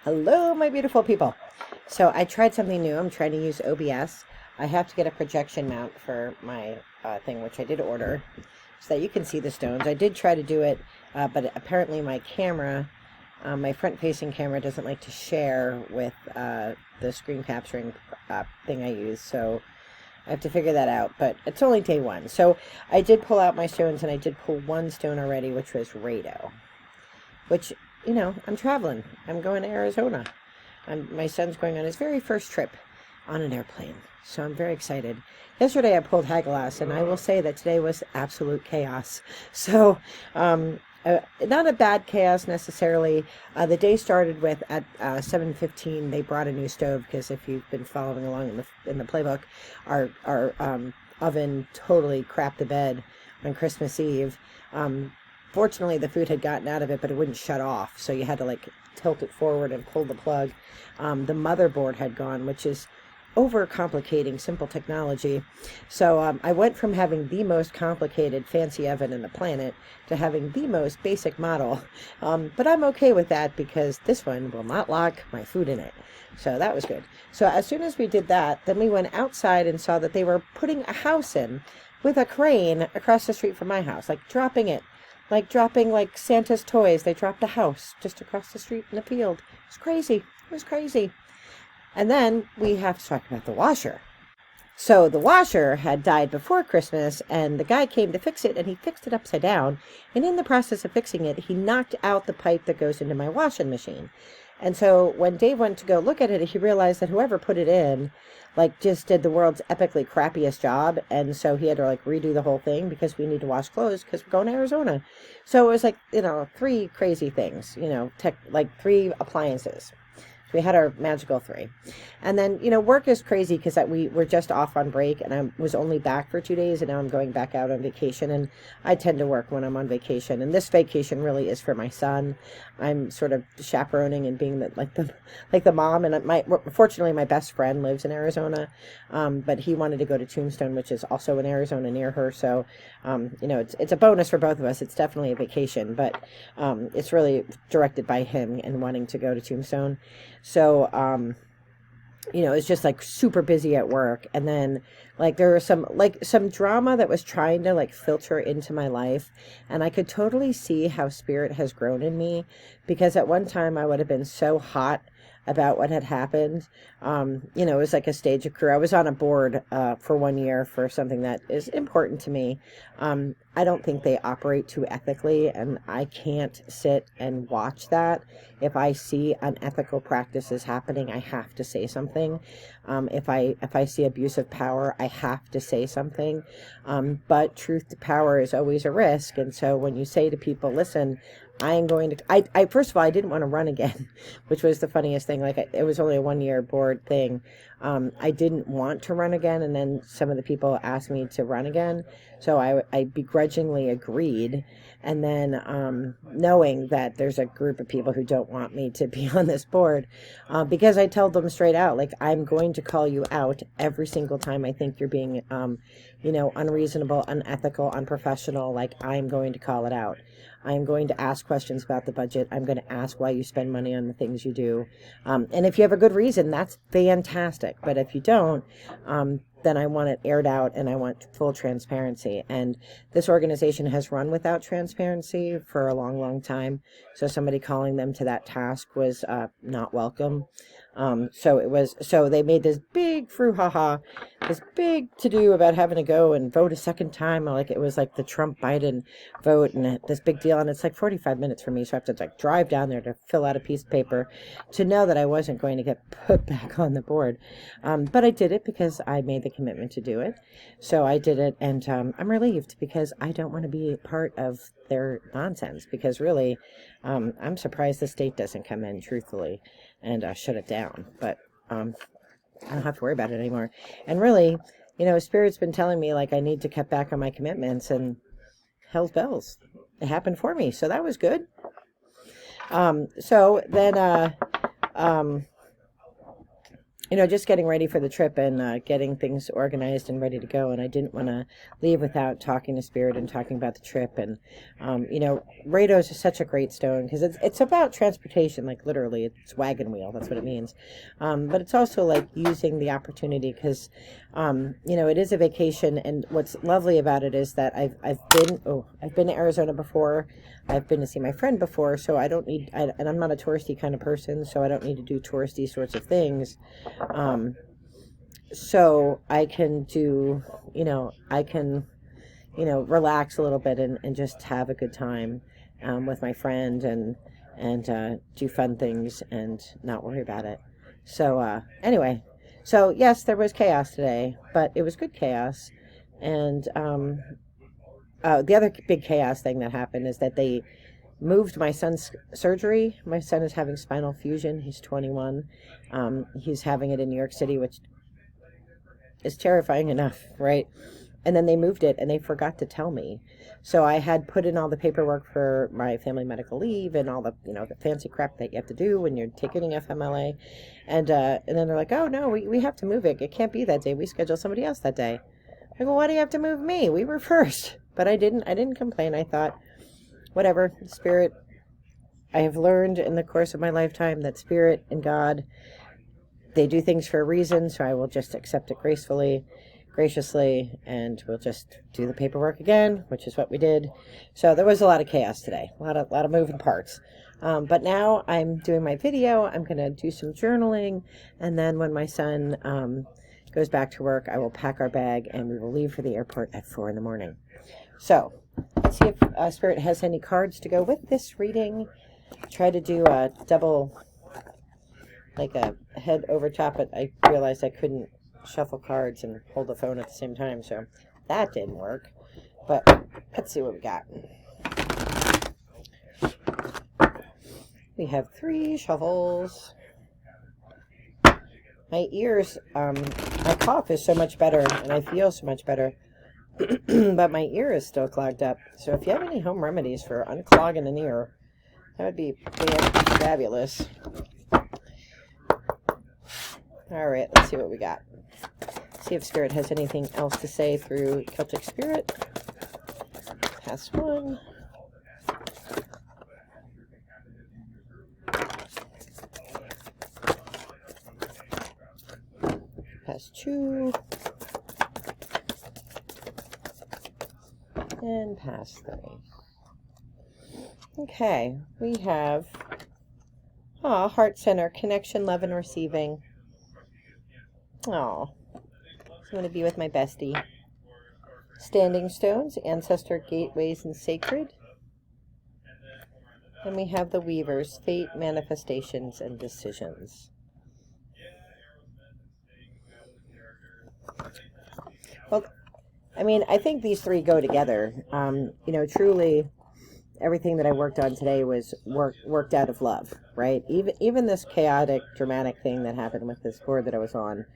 Hello, my beautiful people. So I tried something new. I'm trying to use OBS. I have to get a projection mount for my thing, which I did order, so that you can see the stones. I did try to do it, but apparently my camera, my front-facing camera, doesn't like to share with the screen capturing thing I use. So I have to figure that out, but it's only day one. So I did pull out my stones, and I did pull one stone already, which was Rado, which, I'm traveling. I'm going to Arizona. My son's going on his very first trip on an airplane, so I'm very excited. Yesterday I pulled Hagalaz, and I will say that today was absolute chaos. So, not a bad chaos necessarily. The day started with at 7:15. They brought a new stove because if you've been following along in the playbook, our oven totally crapped the bed on Christmas Eve. Fortunately, the food had gotten out of it, but it wouldn't shut off, so you had to tilt it forward and pull the plug. The motherboard had gone, which is over-complicating simple technology. So I went from having the most complicated fancy oven in the planet to having the most basic model. But I'm okay with that because this one will not lock my food in it. So that was good. So as soon as we did that, then we went outside and saw that they were putting a house in with a crane across the street from my house, dropping it. Dropping Santa's toys. They dropped a house just across the street in the field. It was crazy. It was crazy. And then we have to talk about the washer. So the washer had died before Christmas, and the guy came to fix it, and he fixed it upside down. And in the process of fixing it, he knocked out the pipe that goes into my washing machine. And so when Dave went to go look at it, he realized that whoever put it in, just did the world's epically crappiest job. And so he had to redo the whole thing because we need to wash clothes because we're going to Arizona. So it was three crazy things, three appliances. We had our magical three. And then, work is crazy because we were just off on break, and I was only back for 2 days, and now I'm going back out on vacation. And I tend to work when I'm on vacation. And this vacation really is for my son. I'm sort of chaperoning and being the mom. And fortunately, my best friend lives in Arizona, but he wanted to go to Tombstone, which is also in Arizona near her. So, it's a bonus for both of us. It's definitely a vacation, but it's really directed by him and wanting to go to Tombstone. So, it's just super busy at work. And then there was some drama that was trying to filter into my life. And I could totally see how spirit has grown in me, because at one time I would have been so hot about what had happened. It was like a stage of crew. I was on a board for 1 year for something that is important to me. I don't think they operate too ethically, and I can't sit and watch that. If I see unethical practices happening, I have to say something. If I see abuse of power, I have to say something. But truth to power is always a risk. And so when you say to people, listen, I first of all, I didn't want to run again, which was the funniest thing. It was only a 1 year board thing. I didn't want to run again. And then some of the people asked me to run again. So I begrudgingly agreed. And then, knowing that there's a group of people who don't want me to be on this board, because I told them straight out, I'm going to call you out every single time I think you're being, unreasonable, unethical, unprofessional. I'm going to call it out. I'm going to ask questions about the budget. I'm going to ask why you spend money on the things you do. And if you have a good reason, that's fantastic. But if you don't, then I want it aired out, and I want full transparency. And this organization has run without transparency for a long, long time. So somebody calling them to that task was not welcome. So they made this big brouhaha, this big to-do about having to go and vote a second time. It was the Trump-Biden vote, and this big deal. And it's 45 minutes for me, so I have to drive down there to fill out a piece of paper to know that I wasn't going to get put back on the board. But I did it because I made the commitment to do it. So I did it, and I'm relieved because I don't want to be part of their nonsense, because really, I'm surprised the state doesn't come in, truthfully, and shut it down. But I don't have to worry about it anymore. And really, Spirit's been telling me I need to cut back on my commitments, and hell's bells, it happened for me. So that was good. So then just getting ready for the trip and getting things organized and ready to go. And I didn't want to leave without talking to Spirit and talking about the trip. And, Rados is such a great stone because it's about transportation, like literally it's wagon wheel. That's what it means. But it's also like using the opportunity because, it is a vacation. And what's lovely about it is that I've been to Arizona before. I've been to see my friend before, so I don't need, and I'm not a touristy kind of person, so I don't need to do touristy sorts of things. So I can do, relax a little bit and just have a good time with my friend and do fun things and not worry about it. So anyway, so yes, there was chaos today, but it was good chaos. And the other big chaos thing that happened is that they moved my son's surgery. My son is having spinal fusion. He's 21. He's having it in New York City, which is terrifying enough, right? And then they moved it and they forgot to tell me. So I had put in all the paperwork for my family medical leave and all the, the fancy crap that you have to do when you're taking FMLA. And then they're like, oh no, we have to move it. It can't be that day. We scheduled somebody else that day. I go, why do you have to move me? We were first. But I didn't complain. I thought, whatever, Spirit, I have learned in the course of my lifetime that Spirit and God, they do things for a reason, so I will just accept it graciously, and we'll just do the paperwork again, which is what we did. So there was a lot of chaos today, a lot of moving parts. But now I'm doing my video. I'm going to do some journaling, and then when my son goes back to work, I will pack our bag, and we will leave for the airport at 4 a.m. So let's see if Spirit has any cards to go with this reading. Try to do a double, like a head over top, but I realized I couldn't shuffle cards and hold the phone at the same time, so that didn't work. But let's see what we got. We have 3 shuffles. My ears, my cough is so much better, and I feel so much better. But my ear is still clogged up. So if you have any home remedies for unclogging an ear, that would be fabulous. All right, let's see what we got. See if Spirit has anything else to say through Celtic Spirit. Pass 1. Pass 2. And pass 3. Okay, we have Heart Center, Connection, Love, and Receiving. Oh, I'm going to be with my bestie. Standing Stones, Ancestor, Gateways, and Sacred. And we have the Weavers, Fate, Manifestations, and Decisions. Well, I mean, I think these 3 go together. Truly, everything that I worked on today was worked out of love, right? Even this chaotic, dramatic thing that happened with this board that I was on,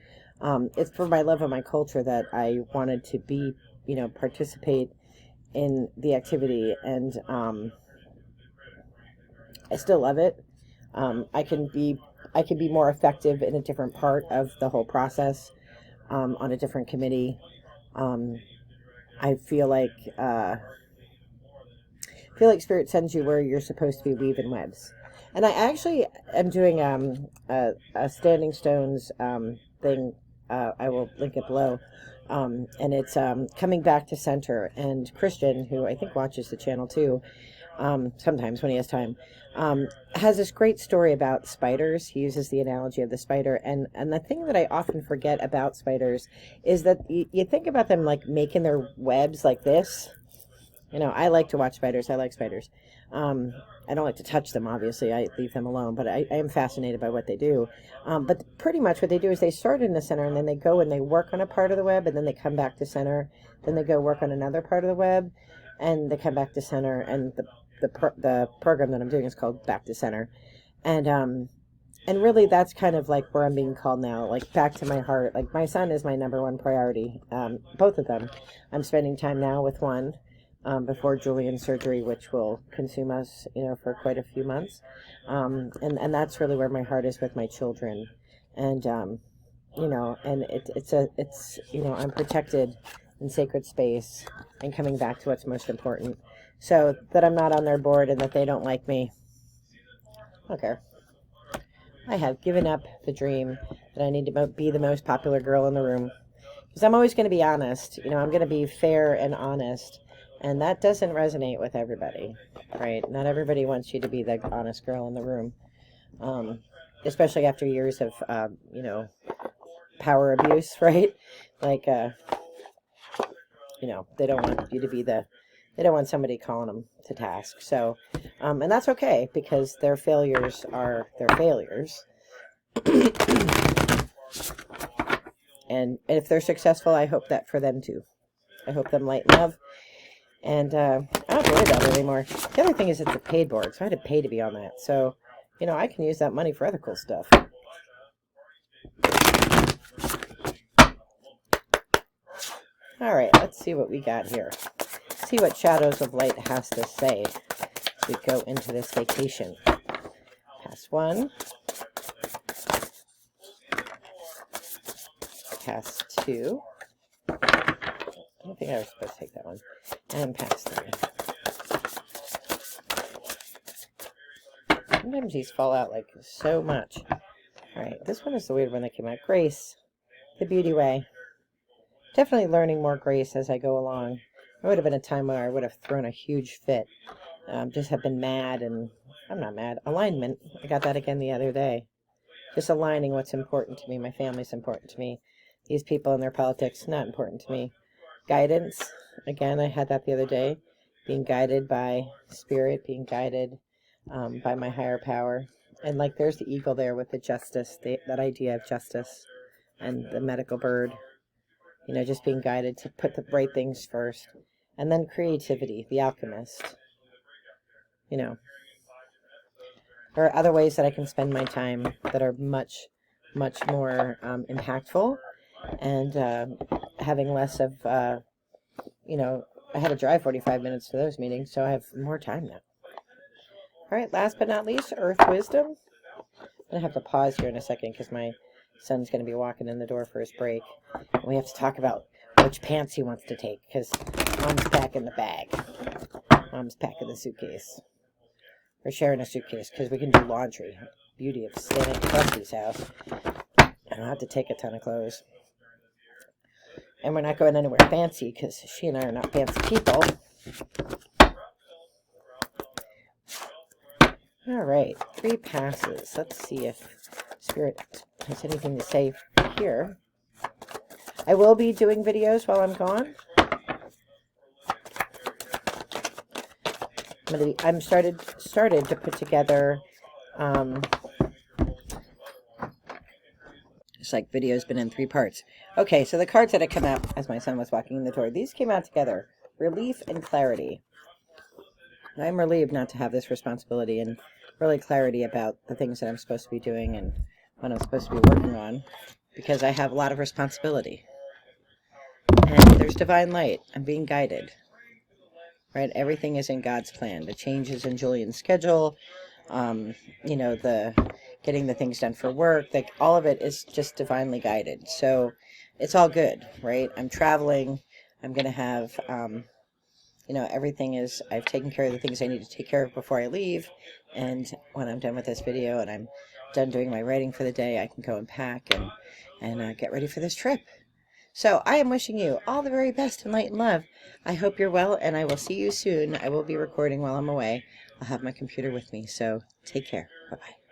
it's for my love of my culture that I wanted to be, participate in the activity, and I still love it. I can be more effective in a different part of the whole process, on a different committee. I feel like Spirit sends you where you're supposed to be weaving webs. And I actually am doing a Standing Stones thing. I will link it below. And it's coming back to center. And Christian, who I think watches the channel too, sometimes when he has time, has this great story about spiders. He uses the analogy of the spider. And the thing that I often forget about spiders is that you think about them like making their webs like this. I like to watch spiders. I like spiders. I don't like to touch them, obviously. I leave them alone, but I am fascinated by what they do. But pretty much what they do is they start in the center, and then they go and they work on a part of the web, and then they come back to center. Then they go work on another part of the web, and they come back to center. And the program that I'm doing is called Back to Center. And really that's kind of like where I'm being called now, like back to my heart. Like my son is my number 1 priority, both of them. I'm spending time now with one, before Julian's surgery, which will consume us, for quite a few months. And that's really where my heart is with my children. And you know, and it's, you know, I'm protected in sacred space and coming back to what's most important. So that I'm not on their board and that they don't like me. I don't care. I have given up the dream that I need to be the most popular girl in the room. Because I'm always going to be honest. You know, I'm going to be fair and honest. And that doesn't resonate with everybody, right? Not everybody wants you to be the honest girl in the room. Especially after years of, you know, power abuse, right? Like, you know, they don't want you to be they don't want somebody calling them to task. So, and that's okay, because their failures are their failures. And if they're successful, I hope that for them too. I hope them light and love. And I don't worry about it anymore. The other thing is it's a paid board, so I had to pay to be on that. So, you know, I can use that money for other cool stuff. All right, let's see what we got here. See what Shadows of Light has to say as we go into this vacation. Pass one. Pass two. I don't think I was supposed to take that one. And pass three. Sometimes these fall out like so much. Alright, this one is the weird one that came out. Grace. The Beauty Way. Definitely learning more grace as I go along. There would have been a time where I would have thrown a huge fit. Just have been mad, and I'm not mad. Alignment. I got that again the other day. Just aligning what's important to me. My family's important to me. These people and their politics, not important to me. Guidance. Again, I had that the other day. Being guided by spirit, being guided by my higher power. And like there's the eagle there with the justice, that idea of justice, and the medical bird. You know, just being guided to put the right things first. And then creativity, the alchemist. You know, there are other ways that I can spend my time that are much, much more impactful, and having less of, you know, I had to drive 45 minutes to those meetings, so I have more time now. All right, last but not least, Earth Wisdom. I'm going to have to pause here in a second because my son's going to be walking in the door for his break. And we have to talk about which pants he wants to take, because Mom's packing the bag. Mom's packing the suitcase. We're sharing a suitcase because we can do laundry. Beauty of staying at Krusty's house. I don't have to take a ton of clothes. And we're not going anywhere fancy because she and I are not fancy people. All right, 3 passes. Let's see if Spirit has anything to say here. I will be doing videos while I'm gone. I'm started to put together. It's like video's been in 3 parts. Okay, so the cards that had come out as my son was walking in the door, these came out together. Relief and clarity. I'm relieved not to have this responsibility, and really clarity about the things that I'm supposed to be doing and what I'm supposed to be working on, because I have a lot of responsibility. And there's divine light. I'm being guided. Right? Everything is in God's plan. The changes in Julian's schedule, you know, the getting the things done for work, like all of it is just divinely guided. So it's all good, right? I'm traveling. I'm going to have, you know, everything is, I've taken care of the things I need to take care of before I leave. And when I'm done with this video and I'm done doing my writing for the day, I can go and pack and get ready for this trip. So I am wishing you all the very best in light and love. I hope you're well, and I will see you soon. I will be recording while I'm away. I'll have my computer with me, so take care. Bye-bye.